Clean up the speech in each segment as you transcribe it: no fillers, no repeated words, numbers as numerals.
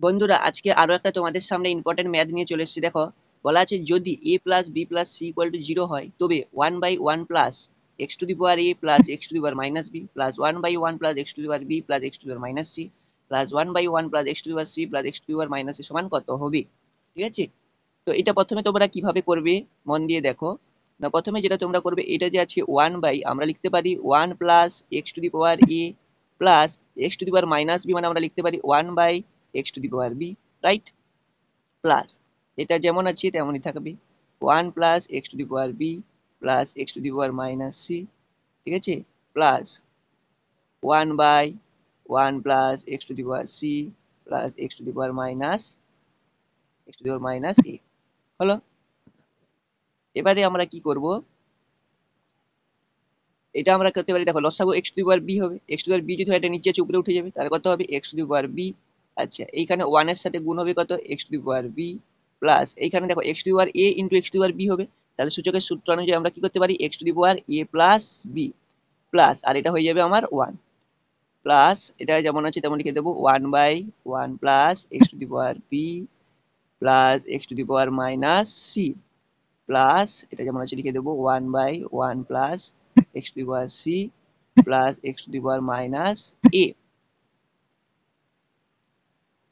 বন্ধুরা আজকে আরো একটা তোমাদের সামনে ইম্পর্টেন্ট ম্যাথ নিয়ে চলে এসেছি। দেখো, বলা আছে যদি a plus B plus C equal to zero হয় তবে 1/1 plus x to the power a plus x to the power minus B plus 1/1 plus x to the power B plus x to the power minus C plus 1/1 plus x to the power C plus x to the power minus C সমান কত হবে? ঠিক আছে, তো এটা প্রথমে তোমরা কিভাবে করবে মন দিয়ে দেখো। না, প্রথমে যেটা তোমরা করবে, এটা যে আছে আমরা লিখতে পারি 1 plus x to the power A plus x to the power minus B, মানে আমরা লিখতে পারি 1/x to the power B, right? Plus এটা যেমন আছে তেমনই থাকবে 1 plus x to the power B plus x to the power minus C, ঠিক আছে, plus 1/1 plus x to the power C plus x to the power minus x to the power minus A. হলো, এবারে আমরা কি করব, এটা আমরা করতে পারি। দেখো, লসাগু x to the power B হবে, x to the power B যদি হয় এটা নিচে আছে উপরে উঠে যাবে, তাহলে কত হবে x to the power B. আচ্ছা, এইখানে 1 এর সাথে গুণ হবে কত, x to the power B plus এইখানে দেখো x to the power A into x to the power B হবে, তাহলে সূচকের সূত্র অনুযায়ী আমরা কি করতে পারি, x to the power A plus B plus, আর এটা হয়ে যাবে আমার 1 প্লাস, এটা যেমন আছে তেমন লিখে দেবো 1/1 plus x to the power B plus x to the power minus C plus, এটা যেমন আছে লিখে দেবো 1/1 plus x to the power C plus x to the power minus A.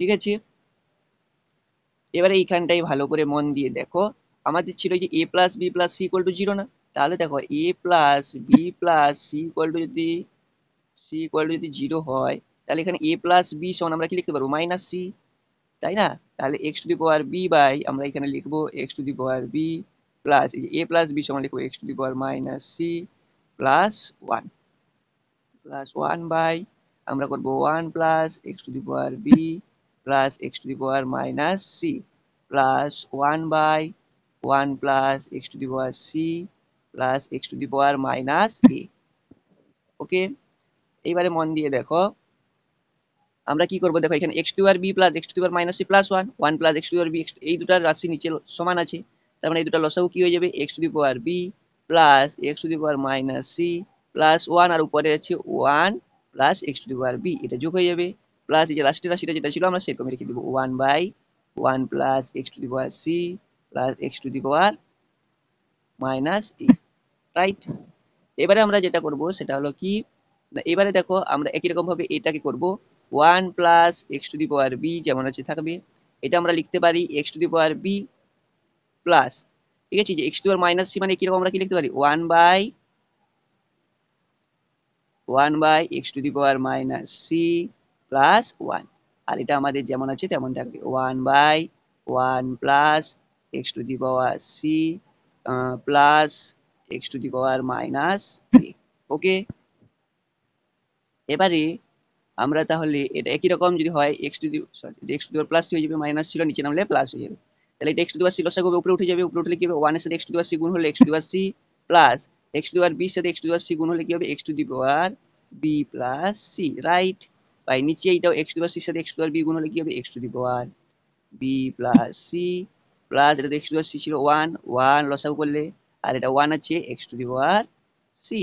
ঠিক আছে, এবারে এইখানটাই ভালো করে মন দিয়ে দেখো, আমাদের ছিল যে A plus B plus C equal to zero না, তাহলে দেখো A plus B plus C equal to যদি জিরো হয়, তাহলে এখানে এ প্লাস বি সমান আমরা কি লিখতে পারবো, মাইনাস সি, তাই না? তাহলে x to the power B by আমরা এখানে লিখবো x to the power B plus এই যে এ প্লাস বি সমান লিখবো x to the power minus C plus one by আমরা করবো 1 plus x to the power B plus x to the power minus C plus 1/1 plus x to the power C plus x to the power minus A. Okay, এইবারে মন দিয়ে দেখো আমরা কি করবো। দেখো, এখানে এক্স টু আর বি প্লাস এক্স টু আর minus C plus one, one plus x to আর বি, এই দুটার রাশি নিচে সমান আছে, তার মানে এই দুটা লসাগু কি হয়ে যাবে, x to the power B plus x to the power minus C plus one, আর উপরে আছে one plus x to the power B, এটা যোগ হয়ে যাবে প্লাস এই যে লাস্টের রাশিটা যেটা ছিল আমরা সেরকম রেখে দেবো 1/1 plus x to the power C plus x to the power minus E, right? এবারে আমরা যেটা করব সেটা হলো কি, না এবারে দেখো আমরা একই রকম ভাবে এটাকে করব 1 plus x to the power B যেমন আছে থাকবে, এটা আমরা লিখতে পারি x to the power B plus, ঠিক আছে, যে x to the power minus C মানে কিরকম আমরা কি লিখতে পারি 1/1 x to the power minus C plus one, আর এটা আমাদের যেমন আছে তেমন থাকবে 1/1 plus x to the power C plus x to the power minus A. Okay, এবারে আমরা তাহলে এটা একই রকম যদি হয় x to the x to the power plus হয়ে যাবে, মাইনাস ছিল নিচে নামলে প্লাস হয়ে যাবে, তাহলে এটা x to the power c লসাগু উপরে উঠে যাবে, উপরে উঠলে কি হবে, 1 এর সাথে x to the power c গুণ হলে x to the power C plus x to the power b এর সাথে x to the power c গুণ হলে কি হবে, x to the power B plus c, right? By নিচে এইটাও x to the power c এর সাথে x to the power b গুণ হলে কি হবে, x to the power B plus c plus এটা তো x to the power C ছিল 1, 1 লসাগু করলে, আর এটা 1 আছে x to the power C,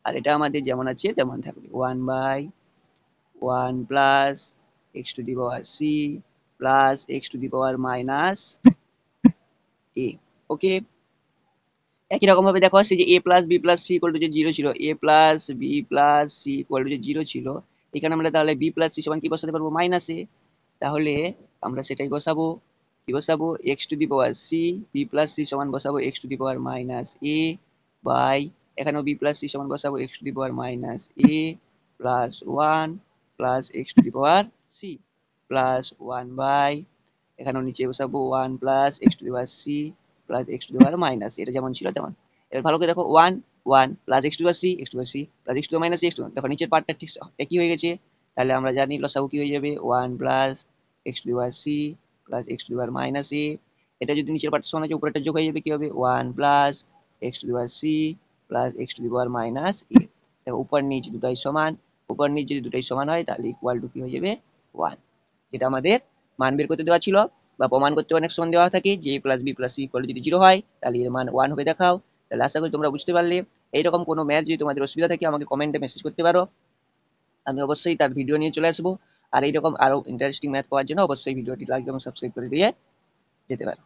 আর এটা আমাদের যেমন আছে তেমন থাকবে 1/1 plus x to the power C plus x to the power minus A. Okay, একই রকম ভাবে দেখো সেই যে A plus B plus C equal to যে জিরো ছিল, A plus B plus C equal to যে জিরো ছিল, এখানে আমরা তাহলে বি প্লাস সি সমান কি বসাতে পারবো, মাইনাস এ, তাহলে আমরা সেটাই বসাবো, কি বসাবো, x to the power c b plus c সমান বসাবো x to the power minus a by, এখানেও বি প্লাস সি সমান বসাবো x to the power minus a plus one plus x to the power C plus one by, এখানেও নিচে বসাবো one plus x to the power C plus x to the power minus, এটা যেমন ছিল তেমন। এবার ভালো করে দেখো 1 plus x to the power c x to the power C plus x to the minus x to, দেখো নিচের পার্টটা ঠিক একই হয়ে গেছে, তাহলে আমরা জানি লসাগু কি হয়ে যাবে 1 plus x to the power C plus x to the power minus A, এটা যদি নিচের পার্টটা সমান আছে উপরেরটা যোগ হয়ে যাবে, কি হবে 1 plus x to the power C plus x to the power minus A. দেখো উপর নিচ দুটাই সমান, উপর নিচ যদি দুটাই সমান হয় তাহলে ইকুয়াল টু কি হয়ে যাবে 1, যেটা আমাদের মান বের করতে দেওয়া ছিল বা প্রমাণ করতে অনেক সময় দেওয়া থাকে যে A plus B plus C equal যদি জিরো হয় তাহলে এর মান 1 হবে দেখাও। তাহলে আশা করি তোমরা বুঝতে পারলে। এইরকম কোনো ম্যাথ যদি তোমাদের অসুবিধা থাকে আমাকে কমেন্টে মেসেজ করতে পারো, আমি অবশ্যই তার ভিডিও নিয়ে চলে আসবো। আর এইরকম আরো ইন্টারেস্টিং ম্যাথ পাওয়ার জন্য অবশ্যই ভিডিওটি লাইক এবং সাবস্ক্রাইব করে দিয়ে যেতে পারো।